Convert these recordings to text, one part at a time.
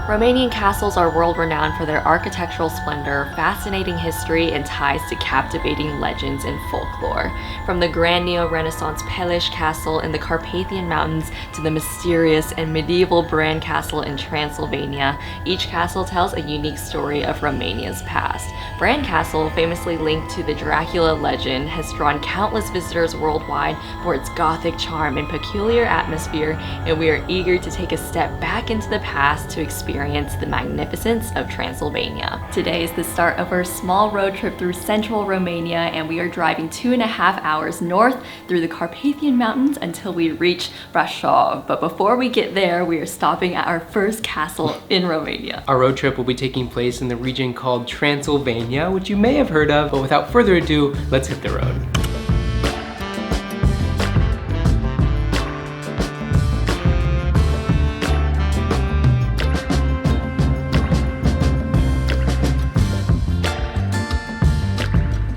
Romanian castles are world-renowned for their architectural splendor, fascinating history, and ties to captivating legends and folklore. From the grand Neo-Renaissance Peleș Castle in the Carpathian Mountains to the mysterious and medieval Bran Castle in Transylvania, each castle tells a unique story of Romania's past. Bran Castle, famously linked to the Dracula legend, has drawn countless visitors worldwide for its gothic charm and peculiar atmosphere, and we are eager to take a step back into the past to experience the magnificence of Transylvania. Today is the start of our small road trip through central Romania, and we are driving 2.5 hours north through the Carpathian Mountains until we reach Brașov. But before we get there, we are stopping at our first castle in Romania. Our road trip will be taking place in the region called Transylvania, which you may have heard of, but without further ado, let's hit the road.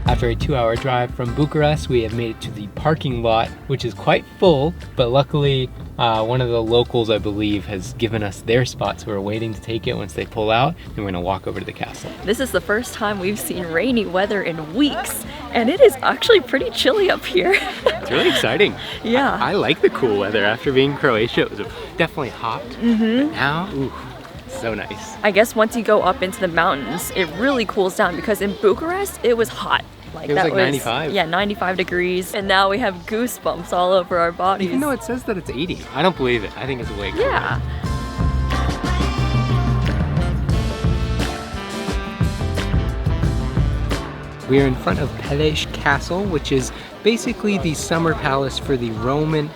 After a 2-hour drive from Bucharest, we have made it to the parking lot, which is quite full, but luckily one of the locals, I believe, has given us their spot, so we're waiting to take it once they pull out, and we're gonna walk over to the castle. This is the first time we've seen rainy weather in weeks, and it is actually pretty chilly up here. It's really exciting. Yeah. I like the cool weather. After being in Croatia, it was definitely hot, but now, ooh, so nice. I guess once you go up into the mountains, it really cools down, because in Bucharest, it was hot. It was like 95. Yeah, 95 degrees. And now we have goosebumps all over our bodies. Even though it says that it's 80. I don't believe it. I think it's way cooler. Yeah. We are in front of Peleș Castle, which is basically the summer palace for the Romanian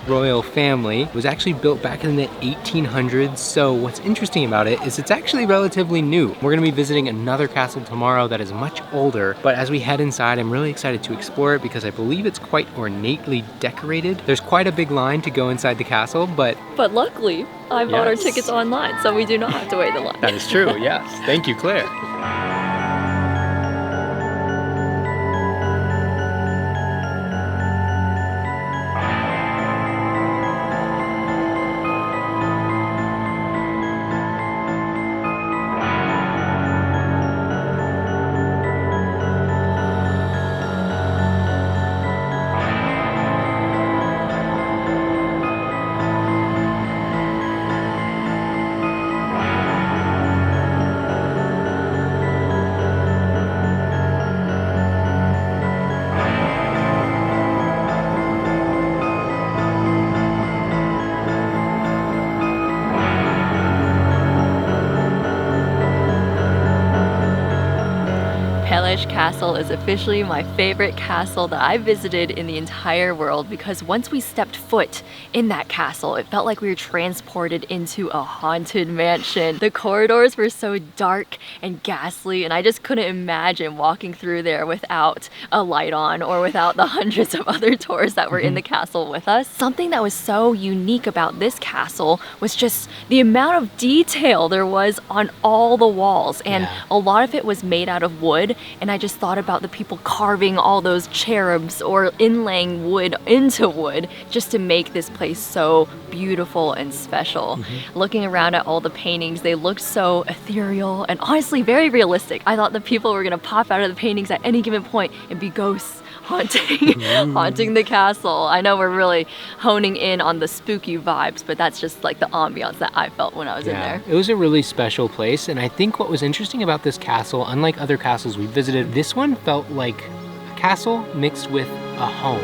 royal family. It was actually built back in the 1800s, so what's interesting about it is it's actually relatively new. We're gonna be visiting another castle tomorrow that is much older, but as we head inside, I'm really excited to explore it because I believe it's quite ornately decorated. There's quite a big line to go inside the castle, but luckily, I bought our tickets online, so we do not have to wait the line. That is true, yes. Thank you, Claire. Peleș Castle is officially my favorite castle that I visited in the entire world, because once we stepped foot in that castle, it felt like we were transported into a haunted mansion. The corridors were so dark and ghastly, and I just couldn't imagine walking through there without a light on or without the hundreds of other tourists that were in the castle with us. Something that was so unique about this castle was just the amount of detail there was on all the walls, and a lot of it was made out of wood. And I just thought about the people carving all those cherubs or inlaying wood into wood just to make this place so beautiful and special. Looking around at all the paintings, they looked so ethereal and honestly very realistic. I thought the people were gonna pop out of the paintings at any given point and be ghosts haunting the castle. I know we're really honing in on the spooky vibes, but that's just like the ambiance that I felt when I was in there. It was a really special place, and I think what was interesting about this castle, unlike other castles we visited, this one felt like a castle mixed with a home.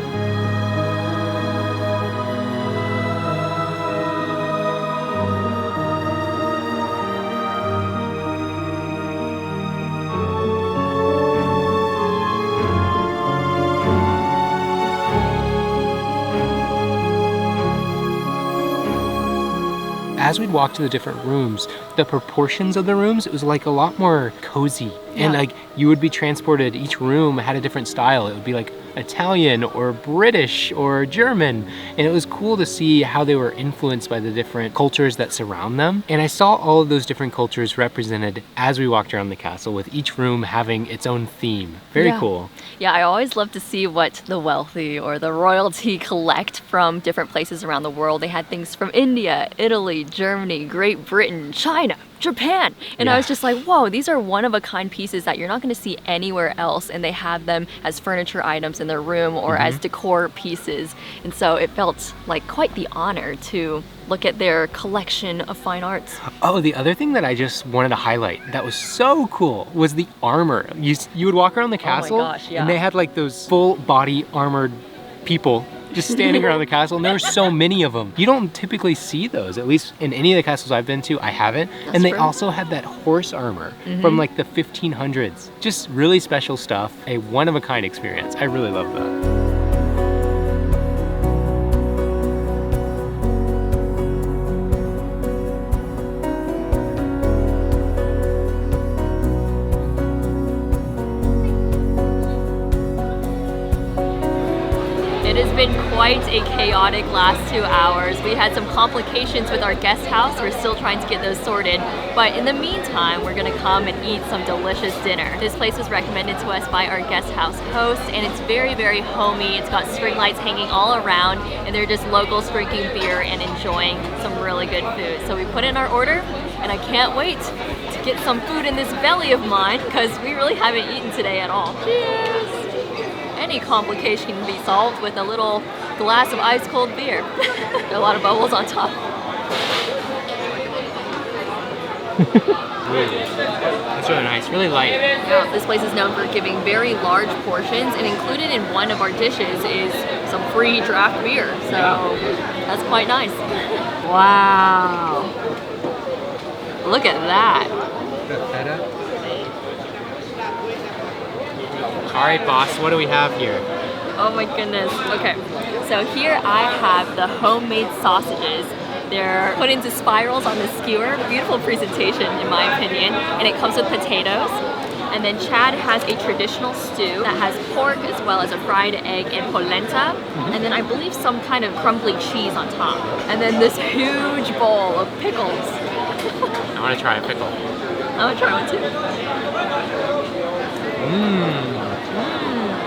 As we'd walk to the different rooms, the proportions of the rooms, it was like a lot more cozy And like you would be transported, each room had a different style. It would be like Italian or British or German. And it was cool to see how they were influenced by the different cultures that surround them. And I saw all of those different cultures represented as we walked around the castle, with each room having its own theme. Very cool. Yeah, I always love to see what the wealthy or the royalty collect from different places around the world. They had things from India, Italy, Germany, Great Britain, China, Japan. And I was just like, whoa, these are one-of-a-kind pieces that you're not going to see anywhere else. And they have them as furniture items in their room or as decor pieces. And so it felt like quite the honor to look at their collection of fine arts. Oh, the other thing that I just wanted to highlight that was so cool was the armor. You would walk around the castle and they had like those full body armored people just standing around the castle, and there were so many of them. You don't typically see those, at least in any of the castles I've been to, I haven't. And they also had that horse armor from like the 1500s. Just really special stuff, a one-of-a-kind experience. I really love that. It has been quite a chaotic last 2 hours. We had some complications with our guest house. We're still trying to get those sorted. But in the meantime, we're gonna come and eat some delicious dinner. This place was recommended to us by our guest house host, and it's very, very homey. It's got string lights hanging all around, and they're just locals drinking beer and enjoying some really good food. So we put in our order, and I can't wait to get some food in this belly of mine, because we really haven't eaten today at all. Cheers! Any complication can be solved with a little glass of ice cold beer. A lot of bubbles on top. It's really nice, really light. Yeah, this place is known for giving very large portions, and included in one of our dishes is some free draft beer. So that's quite nice. Wow. Look at that. All right, boss, what do we have here? Oh my goodness. Okay, so here I have the homemade sausages. They're put into spirals on the skewer. Beautiful presentation, in my opinion. And it comes with potatoes. And then Chad has a traditional stew that has pork as well as a fried egg and polenta. And then I believe some kind of crumbly cheese on top. And then this huge bowl of pickles. I want to try a pickle. I want to try one too.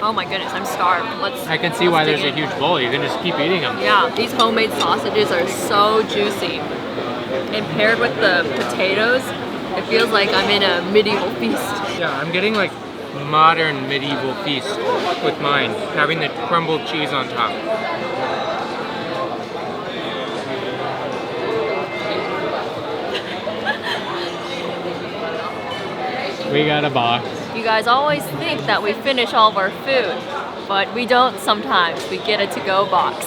Oh my goodness, I'm starved. I can see why there's a huge bowl. You can just keep eating them. Yeah, these homemade sausages are so juicy. And paired with the potatoes, it feels like I'm in a medieval feast. Yeah, I'm getting like modern medieval feast with mine, having the crumbled cheese on top. We got a box. You guys always think that we finish all of our food, but we don't sometimes. We get a to-go box.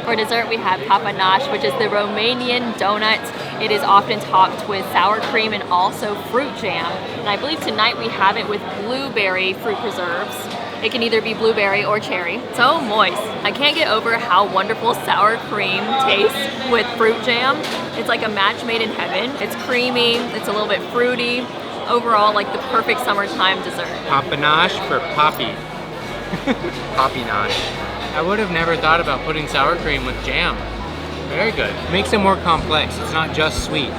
For dessert, we have papanash, which is the Romanian donut. It is often topped with sour cream and also fruit jam. And I believe tonight we have it with blueberry fruit preserves. It can either be blueberry or cherry. So moist. I can't get over how wonderful sour cream tastes with fruit jam. It's like a match made in heaven. It's creamy, it's a little bit fruity. Overall, like the perfect summertime dessert. Papanash for Poppy. Poppy-nash. I would have never thought about putting sour cream with jam. Very good. Makes it more complex. It's not just sweet.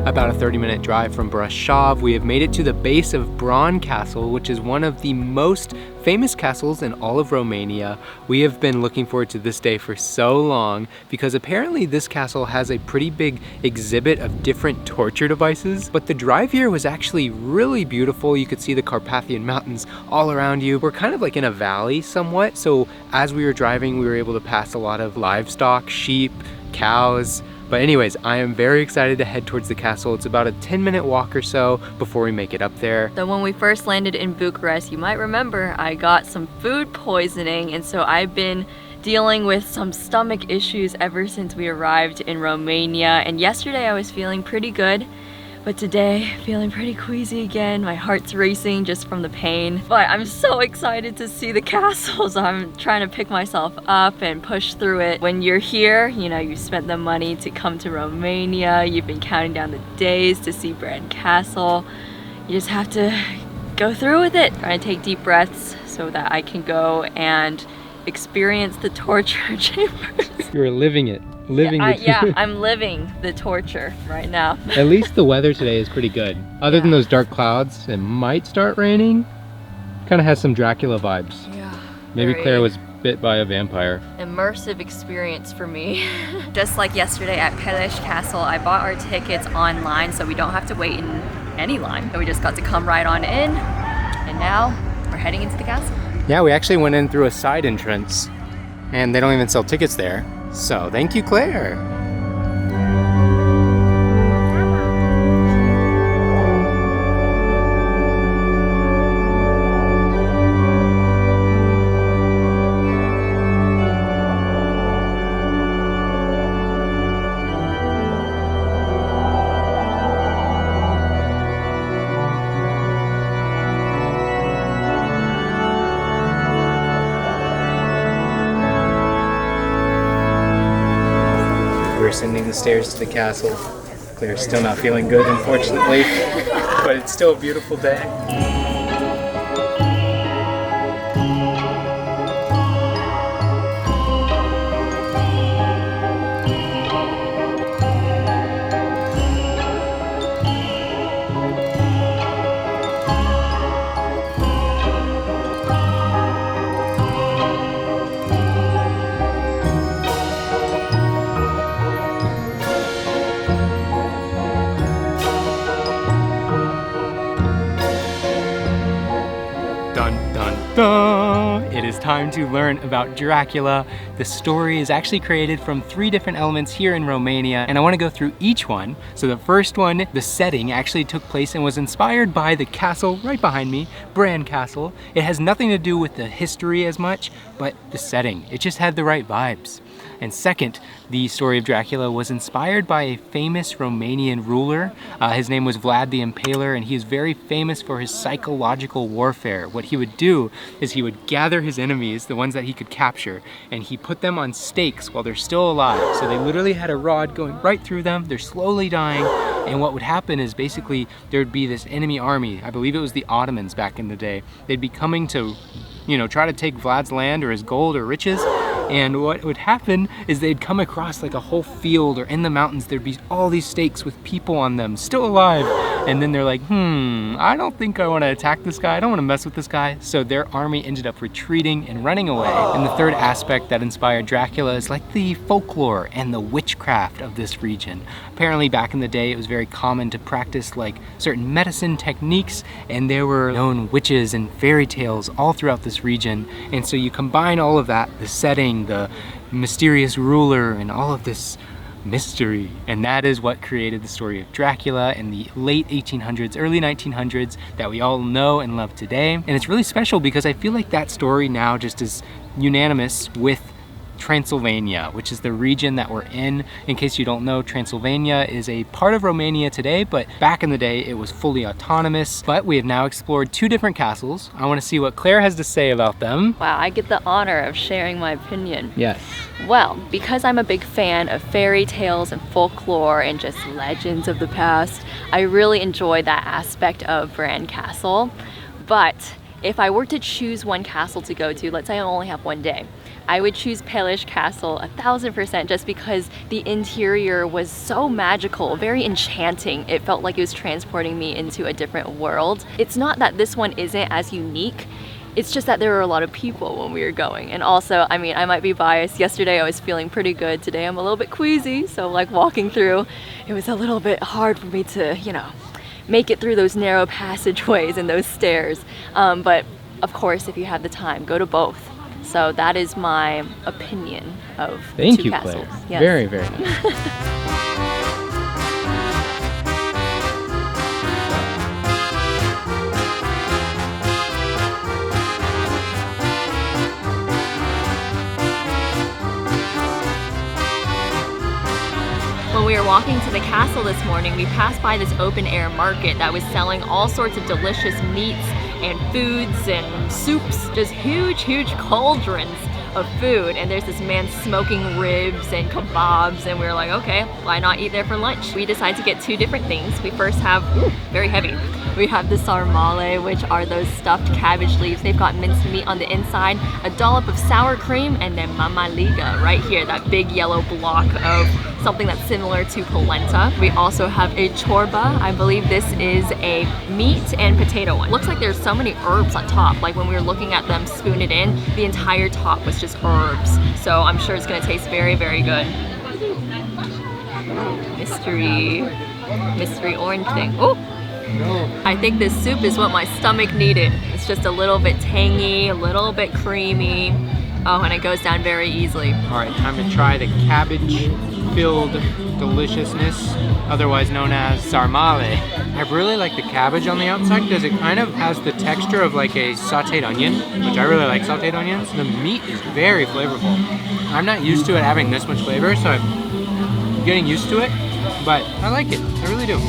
About a 30-minute drive from Brașov, we have made it to the base of Bran Castle, which is one of the most famous castles in all of Romania. We have been looking forward to this day for so long because apparently this castle has a pretty big exhibit of different torture devices. But the drive here was actually really beautiful. You could see the Carpathian Mountains all around you. We're kind of like in a valley somewhat, so as we were driving, we were able to pass a lot of livestock, sheep, cows. But anyways, I am very excited to head towards the castle. It's about a 10-minute walk or so before we make it up there. So when we first landed in Bucharest, you might remember I got some food poisoning, and so I've been dealing with some stomach issues ever since we arrived in Romania. And yesterday I was feeling pretty good, But today, feeling pretty queasy again. My heart's racing just from the pain. But I'm so excited to see the castle, so I'm trying to pick myself up and push through it. When you're here, you know, you spent the money to come to Romania. You've been counting down the days to see Bran Castle. You just have to go through with it. Trying to take deep breaths so that I can go and experience the torture chambers. You're living it. Yeah, I'm living the torture right now. At least the weather today is pretty good. Other than those dark clouds, it might start raining. Kind of has some Dracula vibes. Yeah. Maybe Claire was bit by a vampire. Immersive experience for me. Just like yesterday at Peleș Castle, I bought our tickets online so we don't have to wait in any line. So we just got to come right on in, and now we're heading into the castle. Yeah, we actually went in through a side entrance, and they don't even sell tickets there. So thank you, Claire. We're ascending the stairs to the castle. Claire's still not feeling good, unfortunately, but it's still a beautiful day. It is time to learn about Dracula. The story is actually created from 3 different elements here in Romania, and I want to go through each one. So the first one, the setting, actually took place and was inspired by the castle right behind me, Bran Castle. It has nothing to do with the history as much, but the setting. It just had the right vibes. And second, the story of Dracula was inspired by a famous Romanian ruler. His name was Vlad the Impaler, and he is very famous for his psychological warfare. What he would do is he would gather his enemies, the ones that he could capture, and he put them on stakes while they're still alive. So they literally had a rod going right through them. They're slowly dying. And what would happen is basically there would be this enemy army. I believe it was the Ottomans back in the day. They'd be coming to, you know, try to take Vlad's land or his gold or riches. And what would happen is they'd come across like a whole field, or in the mountains there'd be all these stakes with people on them still alive. And then they're like, I don't think I want to attack this guy. I don't want to mess with this guy. So their army ended up retreating and running away. And the third aspect that inspired Dracula is like the folklore and the witchcraft of this region. Apparently back in the day it was very common to practice like certain medicine techniques, and there were known witches and fairy tales all throughout this region. And so you combine all of that, the setting, the mysterious ruler, and all of this mystery, and that is what created the story of Dracula in the late 1800s, early 1900s that we all know and love today. And it's really special because I feel like that story now just is unanimous with Transylvania, which is the region that we're in. In case you don't know, Transylvania is a part of Romania today, but back in the day it was fully autonomous. But we have now explored 2 different castles. I want to see what Claire has to say about them. Wow, I get the honor of sharing my opinion. Yes. Well, because I'm a big fan of fairy tales and folklore and just legends of the past, I really enjoy that aspect of Bran Castle. But if I were to choose one castle to go to, let's say I only have one day, I would choose Peleș Castle 1000%, just because the interior was so magical, very enchanting. It felt like it was transporting me into a different world. It's not that this one isn't as unique, it's just that there were a lot of people when we were going. And also, I mean, I might be biased. Yesterday I was feeling pretty good. Today I'm a little bit queasy, so like walking through, it was a little bit hard for me to, you know, make it through those narrow passageways and those stairs. But of course, if you have the time, go to both. So that is my opinion of Thank 2 you, castles. Claire. Yes. Very, very nice. When we were walking to the castle this morning, we passed by this open air market that was selling all sorts of delicious meats and foods and soups, just huge cauldrons of food. And there's this man smoking ribs and kebabs, and we were like, okay, why not eat there for lunch? We decided to get two different things. We first have, very heavy, we have the sarmale, which are those stuffed cabbage leaves. They've got minced meat on the inside, a dollop of sour cream, and then mamaliga right here, that big yellow block of something that's similar to polenta. We also have a chorba. I believe this is a meat and potato one. Looks like there's so many herbs on top. Like when we were looking at them spoon it in, the entire top was just herbs. So I'm sure it's gonna taste very good. Mystery orange thing. Oh! I think this soup is what my stomach needed. It's just a little bit tangy, a little bit creamy. Oh, and it goes down very easily. All right, time to try the cabbage-filled deliciousness, otherwise known as sarmale. I really like the cabbage on the outside because it kind of has the texture of like a sauteed onion, which I really like sauteed onions. The meat is very flavorful. I'm not used to it having this much flavor, so I'm getting used to it, but I like it, I really do.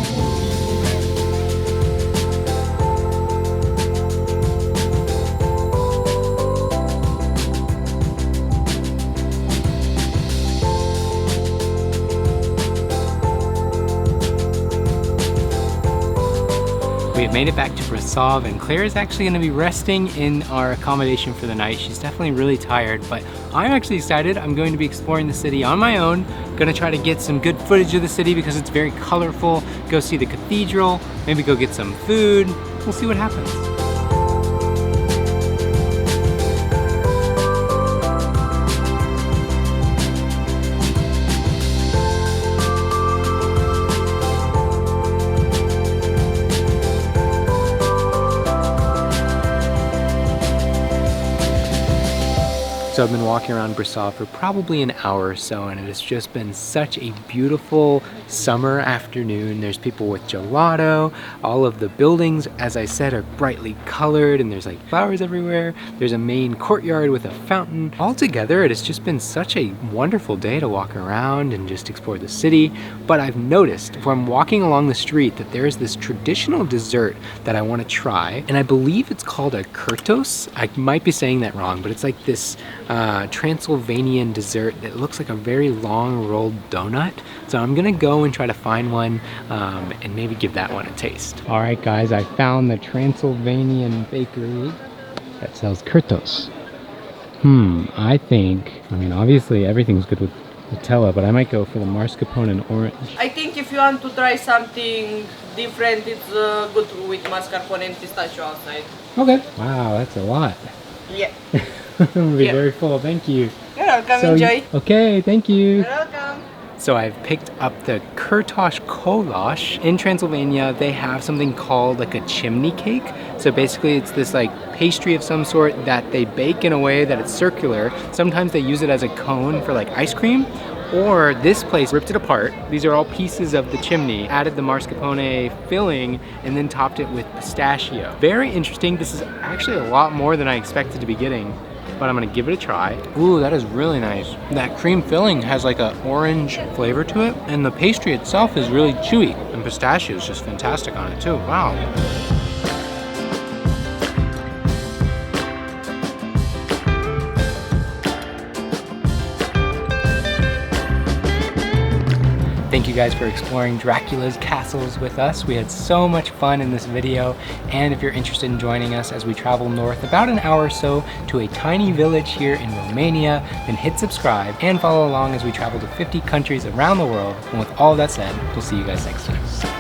We have made it back to Brașov, and Claire is actually going to be resting in our accommodation for the night. She's definitely really tired, but I'm actually excited. I'm going to be exploring the city on my own. Going to try to get some good footage of the city because it's very colorful. Go see the cathedral, maybe go get some food. We'll see what happens. So I've been walking around Brașov for probably an hour or so, and it has just been such a beautiful summer afternoon. There's people with gelato. All of the buildings, as I said, are brightly colored, and there's like flowers everywhere. There's a main courtyard with a fountain. Altogether, it has just been such a wonderful day to walk around and just explore the city. But I've noticed from walking along the street that there's this traditional dessert that I want to try, and I believe it's called a kurtos. I might be saying that wrong, but it's like this Transylvanian dessert that looks like a very long rolled donut. So I'm gonna go and try to find one and maybe give that one a taste. All right guys, I found the Transylvanian bakery that sells kurtos. I mean obviously everything's good with Nutella, but I might go for the mascarpone and orange. I think if you want to try something different, it's good with mascarpone and pistachio outside. Okay. Wow, that's a lot. Yeah. I'm gonna be very full, thank you. You're welcome, enjoy. Okay, thank you. You're welcome. So I've picked up the kurtos kolash. In Transylvania, they have something called like a chimney cake. So basically it's this like pastry of some sort that they bake in a way that it's circular. Sometimes they use it as a cone for like ice cream, or this place ripped it apart. These are all pieces of the chimney, added the mascarpone filling, and then topped it with pistachio. Very interesting. This is actually a lot more than I expected to be getting, but I'm gonna give it a try. Ooh, that is really nice. That cream filling has like an orange flavor to it, and the pastry itself is really chewy, and pistachio is just fantastic on it too. Wow. Thank you guys for exploring Dracula's castles with us. We had so much fun in this video, and if you're interested in joining us as we travel north about an hour or so to a tiny village here in Romania, then hit subscribe and follow along as we travel to 50 countries around the world. And with all that said, we'll see you guys next time.